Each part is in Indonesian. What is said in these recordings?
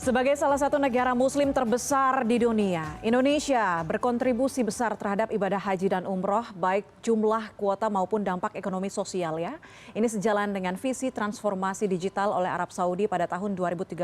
Sebagai salah satu negara muslim terbesar di dunia, Indonesia berkontribusi besar terhadap ibadah haji dan umroh, baik jumlah kuota maupun dampak ekonomi sosial ya. Ini sejalan dengan visi transformasi digital oleh Arab Saudi pada tahun 2030,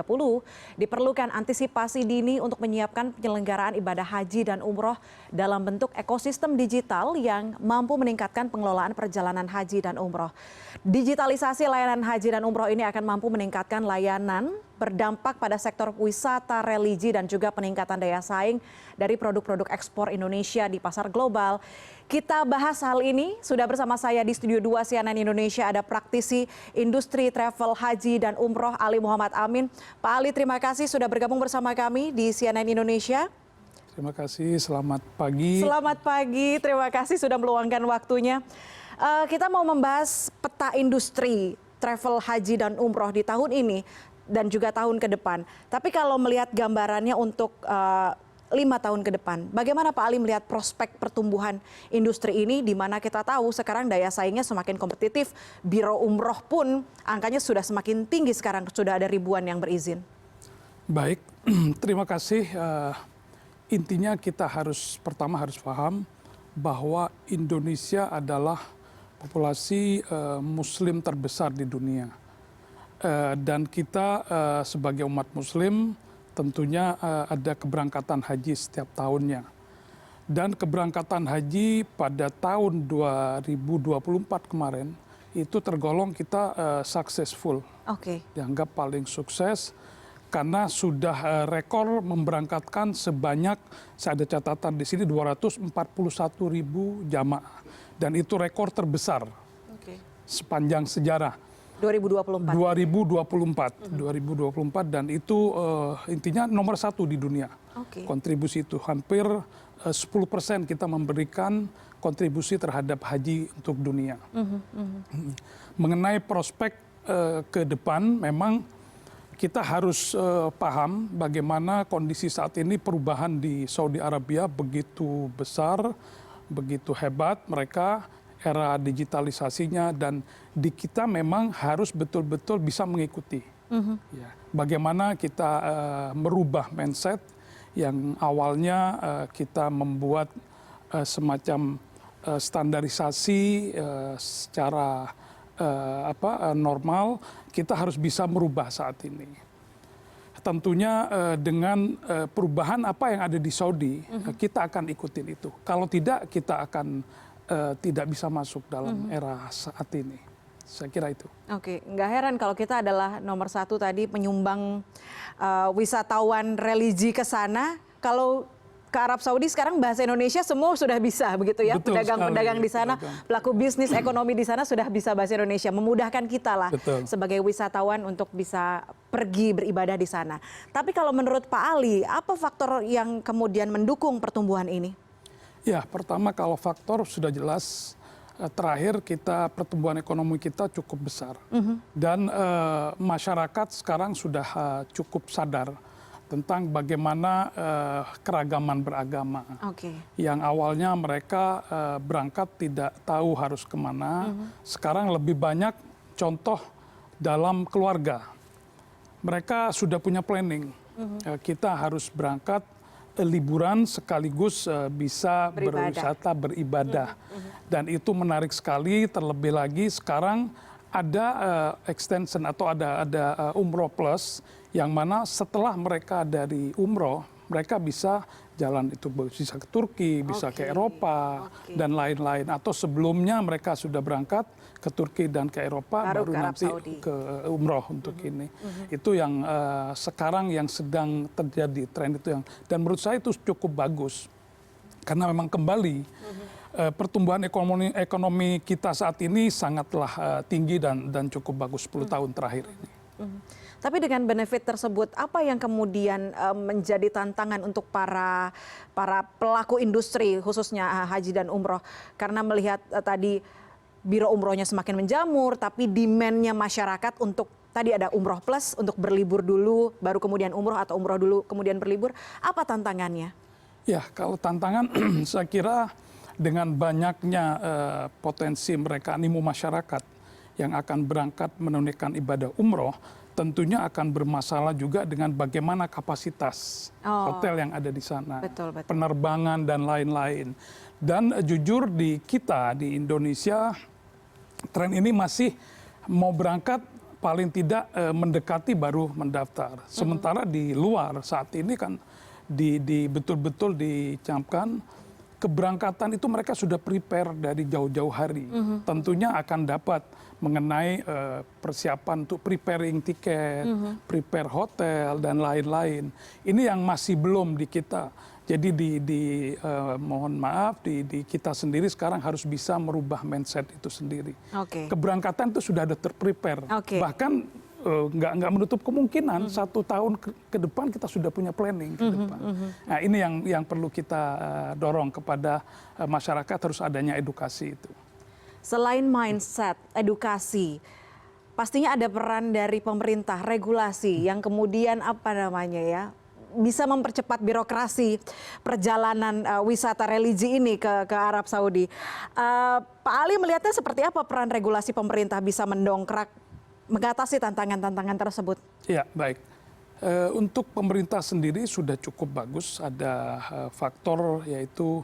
diperlukan antisipasi dini untuk menyiapkan penyelenggaraan ibadah haji dan umroh dalam bentuk ekosistem digital yang mampu meningkatkan pengelolaan perjalanan haji dan umroh. Digitalisasi layanan haji dan umroh ini akan mampu meningkatkan layanan, berdampak pada sektor wisata, religi, dan juga peningkatan daya saing dari produk-produk ekspor Indonesia di pasar global. Kita bahas hal ini, sudah bersama saya di Studio 2 CNN Indonesia ada praktisi industri travel haji dan umroh Ali Muhammad Amin. Pak Ali, terima kasih sudah bergabung bersama kami di CNN Indonesia. Terima kasih, selamat pagi. Selamat pagi, terima kasih sudah meluangkan waktunya. Kita mau membahas peta industri travel haji dan umroh di tahun ini dan juga tahun ke depan. Tapi kalau melihat gambarannya untuk 5 tahun ke depan, bagaimana Pak Ali melihat prospek pertumbuhan industri ini, di mana kita tahu sekarang daya saingnya semakin kompetitif, biro umroh pun angkanya sudah semakin tinggi sekarang, sudah ada ribuan yang berizin. Baik, terima kasih. Intinya kita pertama harus paham bahwa Indonesia adalah populasi muslim terbesar di dunia. Dan kita sebagai umat muslim tentunya ada keberangkatan haji setiap tahunnya. Dan keberangkatan haji pada tahun 2024 kemarin itu tergolong kita successful. Dianggap paling sukses karena sudah rekor memberangkatkan sebanyak, saya ada catatan di sini, 241.000 jamaah. Dan itu rekor terbesar sepanjang sejarah. 2024 dan itu intinya nomor 1 di dunia. Kontribusi itu hampir 10% kita memberikan kontribusi terhadap haji untuk dunia. Mengenai prospek ke depan, memang kita harus paham bagaimana kondisi saat ini, perubahan di Saudi Arabia begitu besar, begitu hebat mereka, era digitalisasinya, dan di kita memang harus betul-betul bisa mengikuti. Ya, bagaimana kita merubah mindset yang awalnya kita membuat semacam standarisasi secara normal, kita harus bisa merubah saat ini. Tentunya dengan perubahan apa yang ada di Saudi, kita akan ikutin itu. Kalau tidak, kita akan tidak bisa masuk dalam era saat ini. Saya kira itu. Oke, nggak heran kalau kita adalah nomor 1 tadi penyumbang wisatawan religi ke sana. Kalau ke Arab Saudi sekarang bahasa Indonesia semua sudah bisa begitu ya. Pedagang-pedagang di sana, pelaku bisnis ekonomi di sana sudah bisa bahasa Indonesia. Memudahkan kita lah sebagai wisatawan untuk bisa pergi beribadah di sana. Tapi kalau menurut Pak Ali, apa faktor yang kemudian mendukung pertumbuhan ini? Ya, pertama kalau faktor sudah jelas, terakhir kita pertumbuhan ekonomi kita cukup besar. Dan masyarakat sekarang sudah cukup sadar tentang bagaimana keragaman beragama. Yang awalnya mereka berangkat tidak tahu harus kemana, sekarang lebih banyak contoh dalam keluarga. Mereka sudah punya planning, kita harus berangkat liburan sekaligus bisa berwisata, beribadah. Dan itu menarik sekali, terlebih lagi sekarang ada extension atau ada umroh plus, yang mana setelah mereka dari umroh, mereka bisa jalan, itu bisa ke Turki, bisa ke Eropa, dan lain-lain. Atau sebelumnya mereka sudah berangkat ke Turki dan ke Eropa, baru nanti ke umroh untuk ini. Itu yang sekarang yang sedang terjadi, tren itu yang, dan menurut saya itu cukup bagus. Karena memang kembali pertumbuhan ekonomi kita saat ini sangatlah tinggi dan cukup bagus 10 tahun terakhir ini. Tapi dengan benefit tersebut, apa yang kemudian menjadi tantangan untuk para pelaku industri, khususnya haji dan umroh? Karena melihat tadi biro umrohnya semakin menjamur, tapi demand-nya masyarakat untuk tadi ada umroh plus, untuk berlibur dulu, baru kemudian umroh, atau umroh dulu kemudian berlibur. Apa tantangannya? Ya, kalau tantangan saya kira dengan banyaknya potensi mereka, animo masyarakat yang akan berangkat menunaikan ibadah umroh, tentunya akan bermasalah juga dengan bagaimana kapasitas hotel yang ada di sana, betul. penerbangan dan lain-lain. Dan jujur di kita di Indonesia tren ini masih mau berangkat paling tidak mendekati baru mendaftar. Sementara di luar saat ini kan betul-betul dicamkan keberangkatan itu mereka sudah prepare dari jauh-jauh hari. Tentunya akan dapat mengenai persiapan untuk preparing tiket, prepare hotel dan lain-lain. Ini yang masih belum di kita. Jadi mohon maaf di kita sendiri sekarang harus bisa merubah mindset itu sendiri. Keberangkatan itu sudah ada terprepare. Bahkan nggak menutup kemungkinan 1 tahun ke depan kita sudah punya planning ke depan. Nah ini yang perlu kita dorong kepada masyarakat, harus adanya edukasi itu. Selain mindset, edukasi, pastinya ada peran dari pemerintah, regulasi yang kemudian bisa mempercepat birokrasi perjalanan wisata religi ini ke Arab Saudi. Pak Ali melihatnya seperti apa peran regulasi pemerintah bisa mendongkrak, mengatasi tantangan-tantangan tersebut? Ya, baik. Untuk pemerintah sendiri sudah cukup bagus, ada faktor yaitu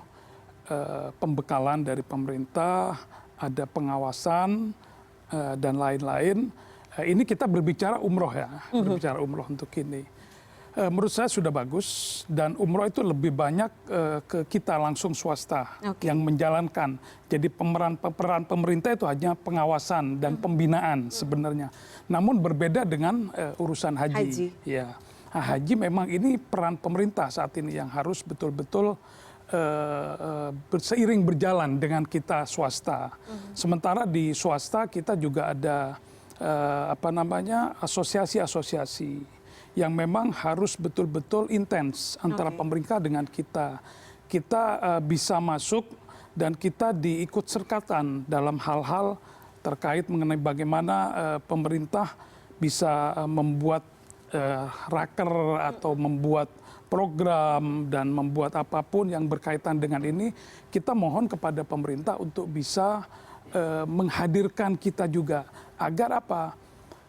pembekalan dari pemerintah, ada pengawasan dan lain-lain. Ini kita berbicara umroh ya, berbicara umroh untuk ini. Menurut saya sudah bagus, dan umroh itu lebih banyak ke kita langsung swasta yang menjalankan. Jadi peran pemerintah itu hanya pengawasan dan pembinaan sebenarnya. Namun berbeda dengan urusan haji. Ya, haji memang ini peran pemerintah saat ini yang harus betul-betul seiring berjalan dengan kita swasta. Sementara di swasta kita juga ada asosiasi-asosiasi yang memang harus betul-betul intens antara pemerintah dengan kita. Kita bisa masuk dan kita diikut sertakan dalam hal-hal terkait mengenai bagaimana pemerintah bisa membuat raker atau membuat program dan membuat apapun yang berkaitan dengan ini. Kita mohon kepada pemerintah untuk bisa menghadirkan kita juga agar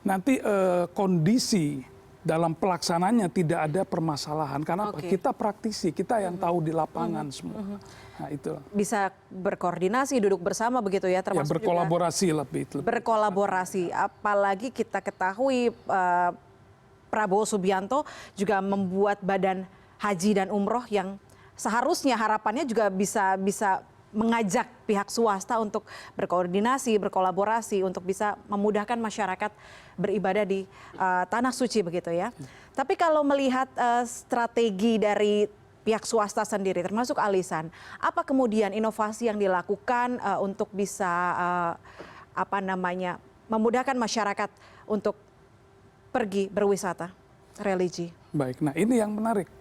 nanti kondisi dalam pelaksananya tidak ada permasalahan. Karena kita praktisi, kita yang tahu di lapangan semua. Nah, itu bisa berkoordinasi, duduk bersama begitu ya, termasuk berkolaborasi juga lebih. Berkolaborasi, apalagi kita ketahui Prabowo Subianto juga membuat badan haji dan umroh yang seharusnya harapannya juga bisa mengajak pihak swasta untuk berkoordinasi, berkolaborasi untuk bisa memudahkan masyarakat beribadah di tanah suci begitu ya. Tapi kalau melihat strategi dari pihak swasta sendiri termasuk Alisan, apa kemudian inovasi yang dilakukan untuk bisa memudahkan masyarakat untuk pergi berwisata religi? Baik, nah ini yang menarik.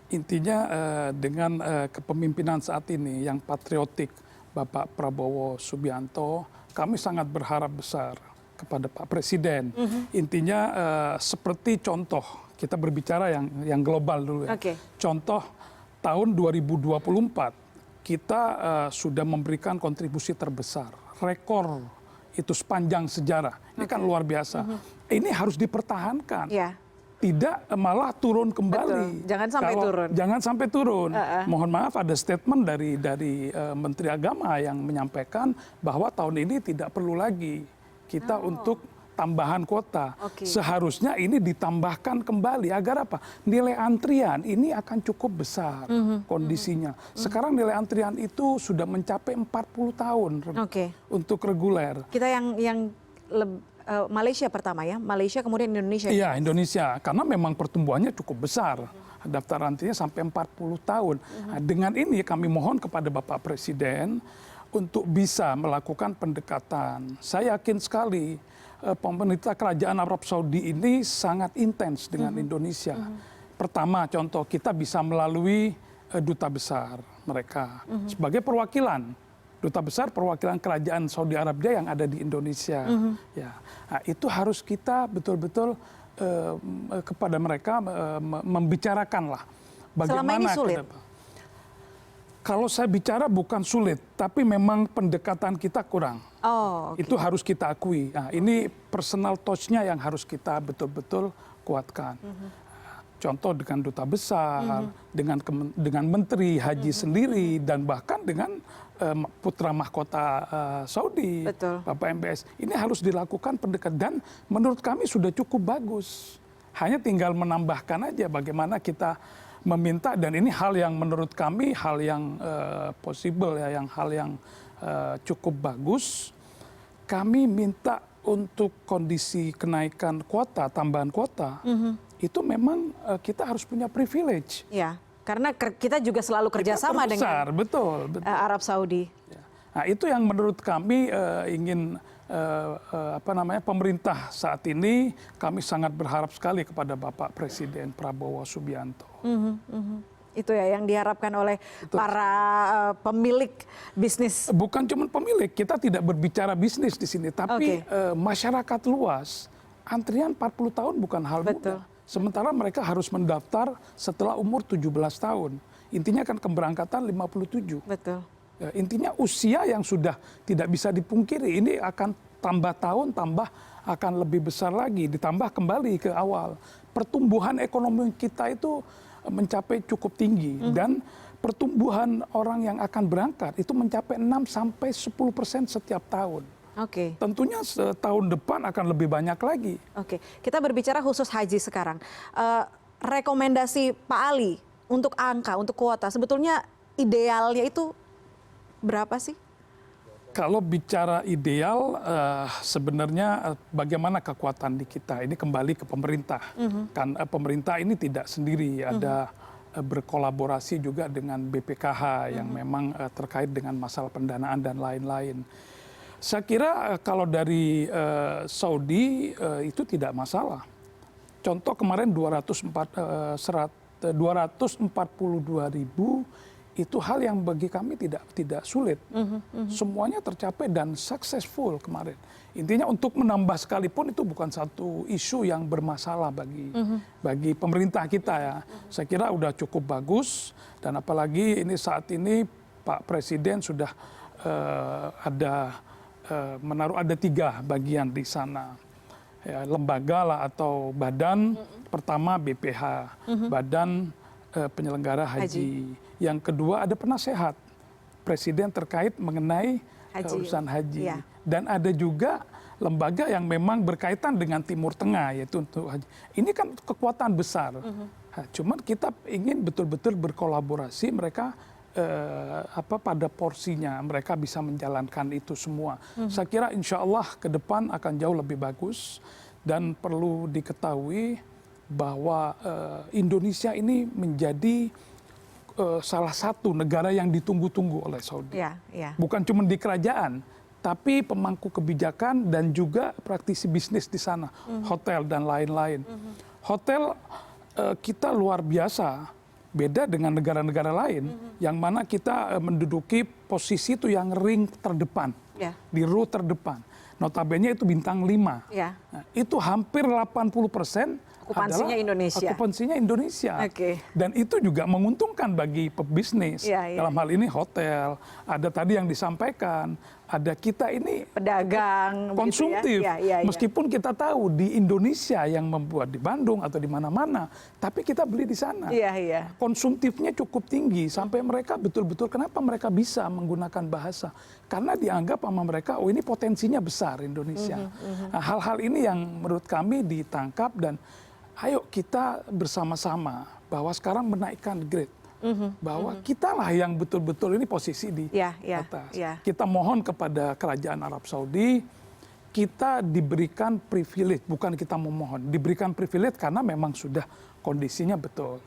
Intinya dengan kepemimpinan saat ini yang patriotik Bapak Prabowo Subianto, kami sangat berharap besar kepada Pak Presiden. Intinya seperti contoh, kita berbicara yang global dulu ya. Contoh tahun 2024 kita sudah memberikan kontribusi terbesar, rekor itu sepanjang sejarah. Ini kan luar biasa. Ini harus dipertahankan. Tidak malah turun kembali. Jangan sampai turun. Jangan sampai turun. Mohon maaf, ada statement dari Menteri Agama yang menyampaikan bahwa tahun ini tidak perlu lagi kita untuk tambahan kuota. Seharusnya ini ditambahkan kembali agar nilai antrian ini akan cukup besar kondisinya. Sekarang nilai antrian itu sudah mencapai 40 tahun untuk reguler. Kita yang Malaysia pertama ya, Malaysia kemudian Indonesia. Iya, Indonesia, karena memang pertumbuhannya cukup besar, daftar antrinya sampai 40 tahun. Nah, dengan ini kami mohon kepada Bapak Presiden untuk bisa melakukan pendekatan. Saya yakin sekali pemerintah kerajaan Arab Saudi ini sangat intens dengan Indonesia. Pertama, contoh kita bisa melalui duta besar mereka sebagai perwakilan. Duta besar perwakilan kerajaan Saudi Arabia yang ada di Indonesia. Ya, nah, itu harus kita betul-betul kepada mereka membicarakanlah bagaimana. Selama ini sulit. Kalau saya bicara bukan sulit, tapi memang pendekatan kita kurang. Oh, oke. Itu harus kita akui. Nah, ini personal touch-nya yang harus kita betul-betul kuatkan. Contoh dengan duta besar, dengan menteri haji sendiri, dan bahkan dengan putra mahkota Saudi, Betul. Bapak MBS. Ini harus dilakukan pendekatan, dan menurut kami sudah cukup bagus. Hanya tinggal menambahkan aja bagaimana kita meminta, dan ini hal yang menurut kami hal yang possible ya, hal yang cukup bagus. Kami minta untuk kondisi kenaikan kuota, tambahan kuota, itu memang kita harus punya privilege. Ya, karena kita juga selalu kerjasama dengan betul. Arab Saudi. Nah, itu yang menurut kami ingin pemerintah saat ini, kami sangat berharap sekali kepada Bapak Presiden Prabowo Subianto. Itu ya yang diharapkan oleh para pemilik bisnis. Bukan cuma pemilik, kita tidak berbicara bisnis di sini, tapi masyarakat luas. Antrian 40 tahun bukan hal mudah. Sementara mereka harus mendaftar setelah umur 17 tahun. Intinya kan keberangkatan 57. Betul. Ya, intinya usia yang sudah tidak bisa dipungkiri, ini akan tambah tahun, akan lebih besar lagi, ditambah kembali ke awal. Pertumbuhan ekonomi kita itu mencapai cukup tinggi, dan pertumbuhan orang yang akan berangkat itu mencapai 6-10% setiap tahun. Oke. Tentunya tahun depan akan lebih banyak lagi. Oke, kita berbicara khusus haji sekarang. Rekomendasi Pak Ali untuk angka, untuk kuota, sebetulnya idealnya itu berapa sih? Kalau bicara ideal, sebenarnya bagaimana kekuatan di kita, ini kembali ke pemerintah. Kan pemerintah ini tidak sendiri, ada berkolaborasi juga dengan BPKH yang memang terkait dengan masalah pendanaan dan lain-lain. Saya kira kalau dari Saudi itu tidak masalah. Contoh kemarin 242.000 itu hal yang bagi kami tidak sulit. Semuanya tercapai dan successful kemarin. Intinya untuk menambah sekalipun itu bukan satu isu yang bermasalah bagi pemerintah kita ya. Saya kira udah cukup bagus, dan apalagi ini saat ini Pak Presiden sudah menaruh ada 3 bagian di sana. Ya, lembaga lah atau badan. Pertama BPH, Badan Penyelenggara Haji. Yang kedua ada penasehat Presiden terkait mengenai urusan haji. Ya. Dan ada juga lembaga yang memang berkaitan dengan Timur Tengah, yaitu untuk haji. Ini kan kekuatan besar. Cuman kita ingin betul-betul berkolaborasi, mereka pada porsinya mereka bisa menjalankan itu semua. Saya kira insya Allah ke depan akan jauh lebih bagus, dan perlu diketahui bahwa Indonesia ini menjadi salah satu negara yang ditunggu-tunggu oleh Saudi. Bukan cuma di kerajaan, tapi pemangku kebijakan dan juga praktisi bisnis di sana, hotel dan lain-lain. Hotel kita luar biasa, beda dengan negara-negara lain, yang mana kita menduduki posisi itu yang ring terdepan, di row terdepan. Notabene itu bintang 5. Nah, itu hampir 80% okupansinya Indonesia. Okupansinya Indonesia. Dan itu juga menguntungkan bagi pebisnis. Dalam hal ini hotel, ada tadi yang disampaikan, ada kita ini pedagang, konsumtif. Meskipun kita tahu di Indonesia yang membuat di Bandung atau di mana-mana, tapi kita beli di sana. Konsumtifnya cukup tinggi sampai mereka betul-betul kenapa mereka bisa menggunakan bahasa? Karena dianggap sama mereka, oh ini potensinya besar Indonesia. Nah, hal-hal ini yang menurut kami ditangkap, dan ayo kita bersama-sama bahwa sekarang menaikkan grade. Bahwa kitalah yang betul-betul ini posisi di atas. Kita mohon kepada kerajaan Arab Saudi, kita diberikan privilege, bukan kita memohon, diberikan privilege karena memang sudah kondisinya betul.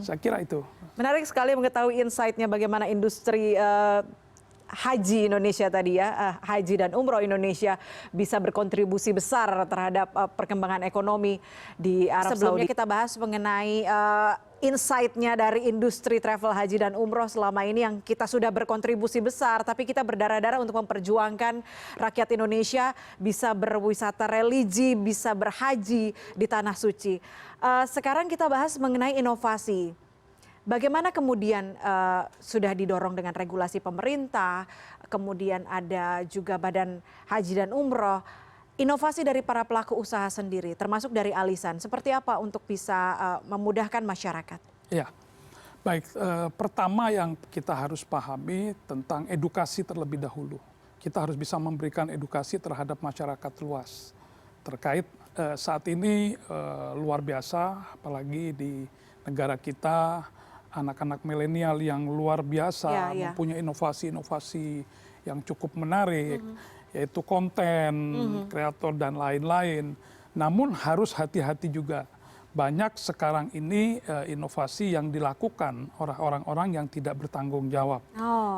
Saya kira itu. Menarik sekali mengetahui insight-nya bagaimana industri haji Indonesia tadi ya, haji dan umroh Indonesia bisa berkontribusi besar terhadap perkembangan ekonomi di Arab Saudi. Sebelumnya kita bahas mengenai insight-nya dari industri travel haji dan umroh selama ini yang kita sudah berkontribusi besar, tapi kita berdarah-darah untuk memperjuangkan rakyat Indonesia bisa berwisata religi, bisa berhaji di Tanah Suci. Sekarang kita bahas mengenai inovasi. Bagaimana kemudian sudah didorong dengan regulasi pemerintah, kemudian ada juga Badan Haji dan Umroh, inovasi dari para pelaku usaha sendiri, termasuk dari Alisan, seperti apa untuk bisa memudahkan masyarakat? Ya, baik. Pertama yang kita harus pahami tentang edukasi terlebih dahulu. Kita harus bisa memberikan edukasi terhadap masyarakat luas terkait saat ini luar biasa, apalagi di negara kita. Anak-anak milenial yang luar biasa mempunyai inovasi-inovasi yang cukup menarik, yaitu konten, kreator dan lain-lain. Namun harus hati-hati juga. Banyak sekarang ini inovasi yang dilakukan oleh orang-orang yang tidak bertanggung jawab.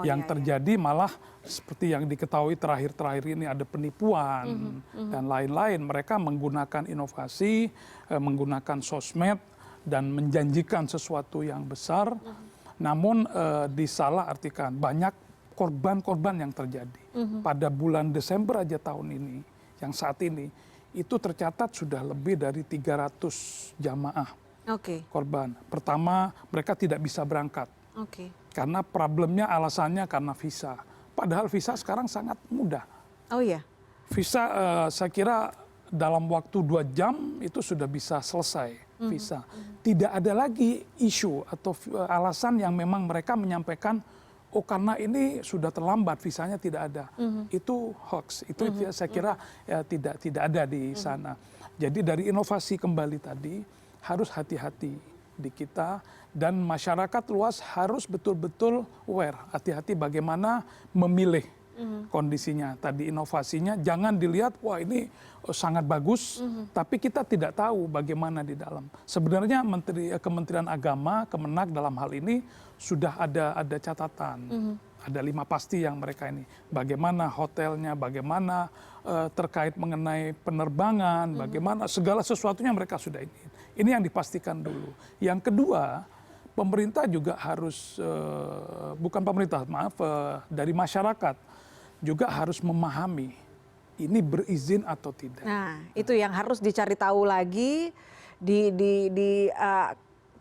Yang terjadi malah seperti yang diketahui terakhir-terakhir ini ada penipuan dan lain-lain. Mereka menggunakan inovasi, menggunakan sosmed, dan menjanjikan sesuatu yang besar, namun disalahartikan. Banyak korban-korban yang terjadi. Pada bulan Desember aja tahun ini, yang saat ini, itu tercatat sudah lebih dari 300 jamaah korban. Pertama, mereka tidak bisa berangkat. Karena problemnya alasannya karena visa. Padahal visa sekarang sangat mudah. Oh iya? Visa saya kira dalam waktu 2 jam itu sudah bisa selesai visa. Tidak ada lagi isu atau alasan yang memang mereka menyampaikan, oh karena ini sudah terlambat visanya tidak ada. Itu hoax. Itu saya kira ya, tidak ada di sana. Jadi dari inovasi kembali tadi harus hati-hati di kita, dan masyarakat luas harus betul-betul aware, hati-hati bagaimana memilih kondisinya. Tadi inovasinya jangan dilihat, wah ini sangat bagus, tapi kita tidak tahu bagaimana di dalam. Sebenarnya Kementerian Agama, Kemenak dalam hal ini sudah ada catatan. Ada 5 pasti yang mereka ini. Bagaimana hotelnya, bagaimana terkait mengenai penerbangan, bagaimana segala sesuatunya mereka sudah ini. Ini yang dipastikan dulu. Yang kedua, pemerintah juga harus, bukan pemerintah, maaf, dari masyarakat juga harus memahami ini berizin atau tidak. Nah, itu yang harus dicari tahu lagi,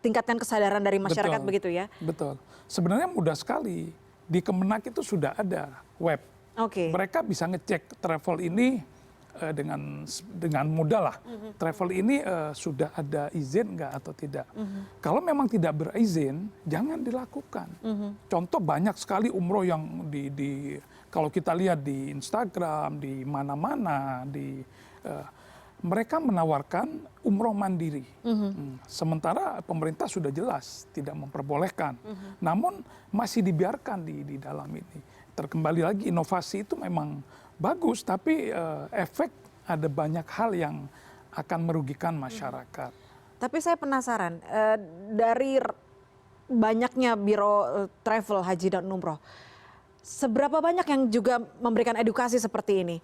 tingkatkan kesadaran dari masyarakat. Betul, begitu ya? Betul. Sebenarnya mudah sekali. Di Kemenak itu sudah ada web. Mereka bisa ngecek travel ini dengan mudah lah. Travel ini sudah ada izin nggak atau tidak. Kalau memang tidak berizin, jangan dilakukan. Contoh banyak sekali umroh yang kalau kita lihat di Instagram, di mana-mana, mereka menawarkan umroh mandiri. Sementara pemerintah sudah jelas tidak memperbolehkan. Namun masih dibiarkan di dalam ini. Terkembali lagi, inovasi itu memang bagus, tapi efek ada banyak hal yang akan merugikan masyarakat. Tapi saya penasaran, dari banyaknya biro travel, haji dan umroh, seberapa banyak yang juga memberikan edukasi seperti ini?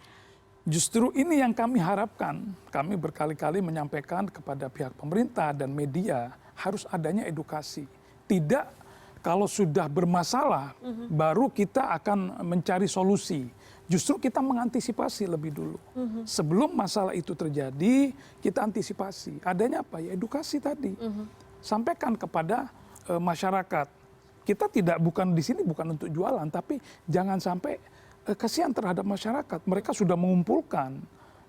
Justru ini yang kami harapkan. Kami berkali-kali menyampaikan kepada pihak pemerintah dan media harus adanya edukasi. Tidak kalau sudah bermasalah baru kita akan mencari solusi. Justru kita mengantisipasi lebih dulu. Sebelum masalah itu terjadi, kita antisipasi. Adanya apa? Ya edukasi tadi. Sampaikan kepada masyarakat. Kita bukan di sini bukan untuk jualan, tapi jangan sampai kasihan terhadap masyarakat. Mereka sudah mengumpulkan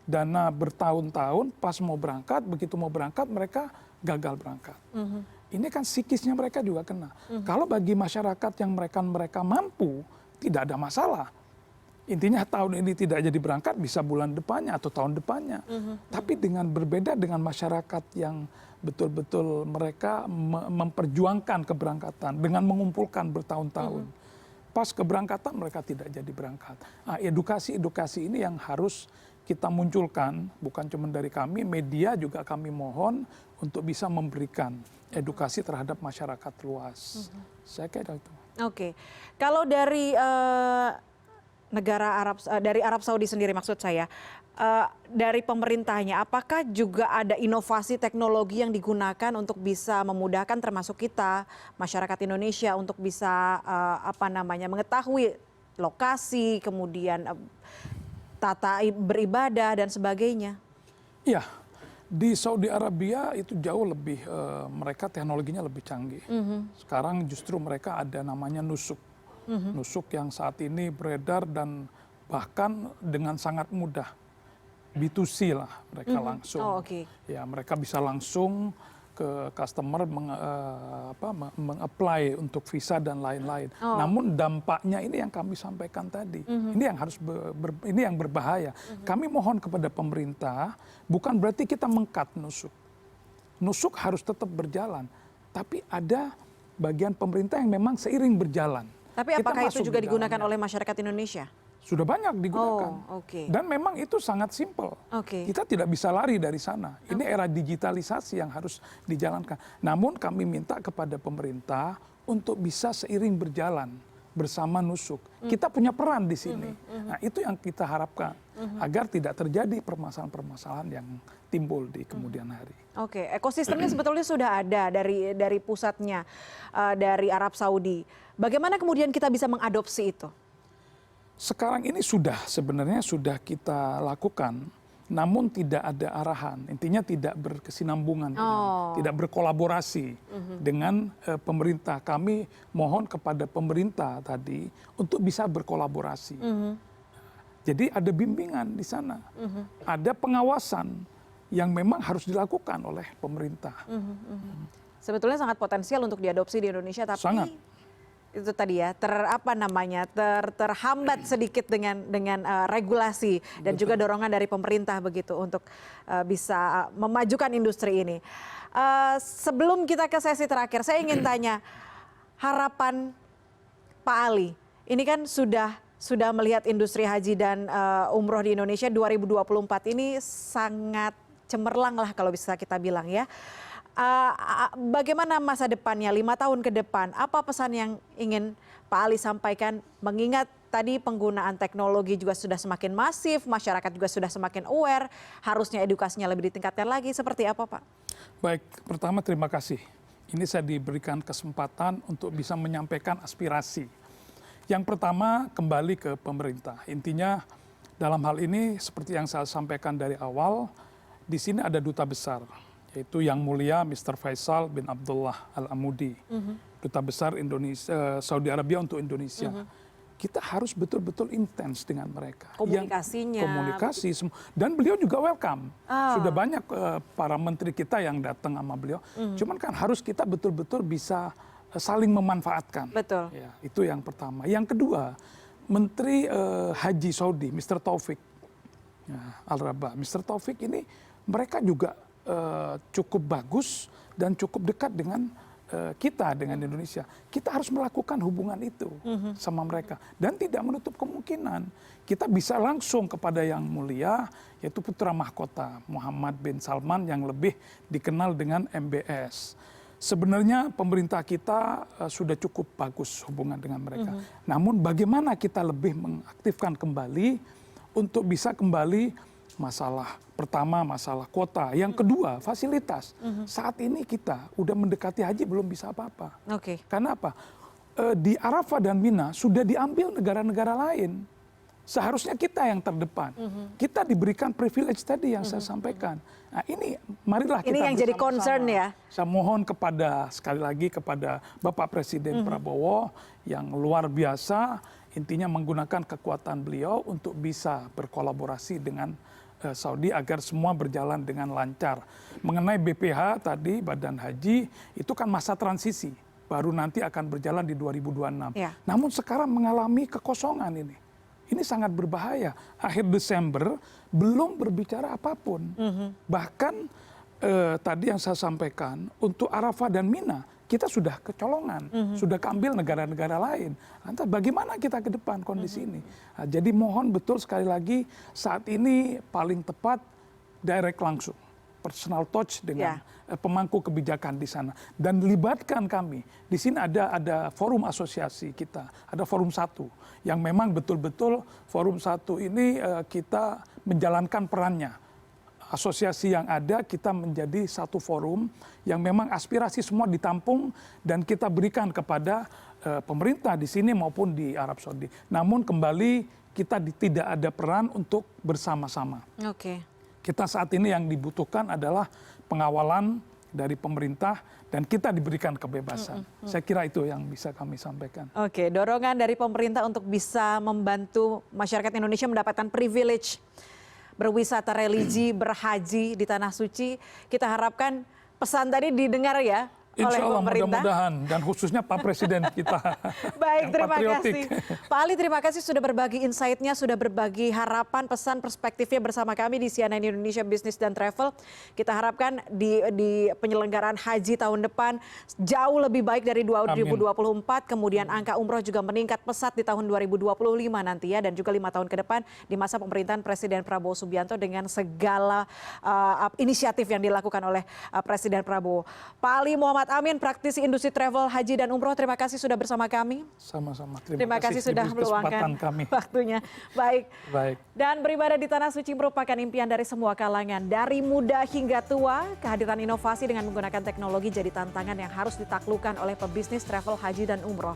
dana bertahun-tahun, pas mau berangkat, begitu mau berangkat mereka gagal berangkat. Ini kan psikisnya mereka juga kena. Kalau bagi masyarakat yang mereka mampu, tidak ada masalah. Intinya tahun ini tidak jadi berangkat, bisa bulan depannya atau tahun depannya. Tapi dengan berbeda dengan masyarakat yang betul-betul mereka memperjuangkan keberangkatan dengan mengumpulkan bertahun-tahun. Pas keberangkatan mereka tidak jadi berangkat. Nah, edukasi ini yang harus kita munculkan, bukan cuma dari kami, media juga kami mohon untuk bisa memberikan edukasi terhadap masyarakat luas. Saya kira itu. Kalau dari dari Arab Saudi sendiri maksud saya, dari pemerintahnya, apakah juga ada inovasi teknologi yang digunakan untuk bisa memudahkan termasuk kita masyarakat Indonesia untuk bisa mengetahui lokasi, kemudian tata beribadah dan sebagainya? Iya, Di Saudi Arabia itu jauh lebih, mereka teknologinya lebih canggih. Sekarang justru mereka ada namanya nusuk. Nusuk yang saat ini beredar dan bahkan dengan sangat mudah. B2C lah mereka langsung. Oh, oke. Ya, mereka bisa langsung ke customer meng-apply untuk visa dan lain-lain. Namun dampaknya ini yang kami sampaikan tadi. Ini yang harus ini yang berbahaya. Kami mohon kepada pemerintah, bukan berarti kita meng-cut nusuk. Nusuk harus tetap berjalan, tapi ada bagian pemerintah yang memang seiring berjalan. Tapi apakah itu masuk juga di digunakan dalamnya. oleh masyarakat Indonesia? Sudah banyak digunakan. Oh, oke. Dan memang itu sangat simpel. Oke. Kita tidak bisa lari dari sana. Ini era digitalisasi yang harus dijalankan. Namun kami minta kepada pemerintah untuk bisa seiring berjalan bersama nusuk. Kita punya peran di sini. Nah, itu yang kita harapkan agar tidak terjadi permasalahan-permasalahan yang timbul di kemudian hari. Oke, ekosistemnya sebetulnya sudah ada dari pusatnya, dari Arab Saudi. Bagaimana kemudian kita bisa mengadopsi itu? Sekarang ini sebenarnya sudah kita lakukan, namun tidak ada arahan. Intinya tidak berkesinambungan, tidak berkolaborasi dengan pemerintah. Kami mohon kepada pemerintah tadi untuk bisa berkolaborasi. Jadi ada bimbingan di sana, ada pengawasan yang memang harus dilakukan oleh pemerintah. Sebetulnya sangat potensial untuk diadopsi di Indonesia, tapi Sangat. itu tadi ya terhambat sedikit dengan regulasi dan juga dorongan dari pemerintah begitu untuk bisa memajukan industri ini. Sebelum kita ke sesi terakhir, saya ingin tanya harapan Pak Ali. Ini kan sudah melihat industri haji dan umroh di Indonesia 2024 ini sangat cemerlang lah kalau bisa kita bilang ya. Bagaimana masa depannya 5 tahun ke depan? Apa pesan yang ingin Pak Ali sampaikan? Mengingat tadi penggunaan teknologi juga sudah semakin masif, masyarakat juga sudah semakin aware, harusnya edukasinya lebih ditingkatkan lagi. Seperti apa, Pak? Baik, pertama terima kasih. Ini saya diberikan kesempatan untuk bisa menyampaikan aspirasi. Yang pertama kembali ke pemerintah. Intinya dalam hal ini seperti yang saya sampaikan dari awal, di sini ada duta besar, yaitu Yang Mulia Mr. Faisal bin Abdullah Al-Amudi, Duta Besar Saudi Arabia untuk Indonesia. Kita harus betul-betul intens dengan mereka. Komunikasinya. Komunikasi, dan beliau juga welcome. Sudah banyak para menteri kita yang datang sama beliau. Cuman kan harus kita betul-betul bisa saling memanfaatkan. Betul. Ya, itu yang pertama. Yang kedua, Menteri Haji Saudi, Mr. Taufik Al-Rabah. Mr. Taufik ini mereka juga cukup bagus dan cukup dekat dengan kita, dengan Indonesia. Kita harus melakukan hubungan itu sama mereka. Dan tidak menutup kemungkinan kita bisa langsung kepada Yang Mulia, yaitu putra mahkota Muhammad bin Salman yang lebih dikenal dengan MBS. Sebenarnya pemerintah kita sudah cukup bagus hubungan dengan mereka. Namun bagaimana kita lebih mengaktifkan kembali untuk bisa kembali pertama masalah kuota, yang kedua fasilitas. Saat ini kita udah mendekati haji belum bisa apa-apa. Oke. Karena apa? Di Arafah dan Mina sudah diambil negara-negara lain. Seharusnya kita yang terdepan. Kita diberikan privilege tadi yang saya sampaikan. Nah ini marilah kita ini yang jadi concern ya. Saya mohon sekali lagi kepada Bapak Presiden Prabowo yang luar biasa, intinya menggunakan kekuatan beliau untuk bisa berkolaborasi dengan Saudi agar semua berjalan dengan lancar. Mengenai BPH tadi, Badan Haji, itu kan masa transisi. Baru nanti akan berjalan di 2026. Ya. Namun sekarang mengalami kekosongan ini. Ini sangat berbahaya. Akhir Desember belum berbicara apapun. Bahkan tadi yang saya sampaikan, untuk Arafah dan Mina, kita sudah kecolongan, sudah keambil negara-negara lain. Lantas bagaimana kita ke depan kondisi ini? Nah, jadi mohon betul sekali lagi, saat ini paling tepat direct langsung. Personal touch dengan pemangku kebijakan di sana. Dan libatkan kami. Di sini ada forum asosiasi kita, ada forum 1. Yang memang betul-betul forum 1 ini kita menjalankan perannya. Asosiasi yang ada kita menjadi satu forum yang memang aspirasi semua ditampung dan kita berikan kepada pemerintah di sini maupun di Arab Saudi. Namun kembali kita tidak ada peran untuk bersama-sama. Oke. Kita saat ini yang dibutuhkan adalah pengawalan dari pemerintah dan kita diberikan kebebasan. Saya kira itu yang bisa kami sampaikan. Oke, dorongan dari pemerintah untuk bisa membantu masyarakat Indonesia mendapatkan privilege berwisata religi, berhaji di Tanah Suci. Kita harapkan pesan tadi didengar ya oleh Insya Allah pemerintah. mudah-mudahan dan khususnya Pak Presiden kita. Baik, yang terima patriotik. kasih. Pak Ali, terima kasih sudah berbagi insight-nya, sudah berbagi harapan, pesan, perspektifnya bersama kami di CNN Indonesia Business dan Travel. Kita harapkan di penyelenggaraan haji tahun depan jauh lebih baik dari 2024, kemudian angka umroh juga meningkat pesat di tahun 2025 nanti ya, dan juga 5 tahun ke depan di masa pemerintahan Presiden Prabowo Subianto dengan segala inisiatif yang dilakukan oleh Presiden Prabowo. Pak Ali Muhammad Amin, praktisi industri travel, haji dan umroh, terima kasih sudah bersama kami. Sama-sama. Terima kasih sudah meluangkan waktunya. Baik. Dan beribadah di Tanah Suci merupakan impian dari semua kalangan. Dari muda hingga tua, kehadiran inovasi dengan menggunakan teknologi jadi tantangan yang harus ditaklukkan oleh pebisnis travel, haji dan umroh.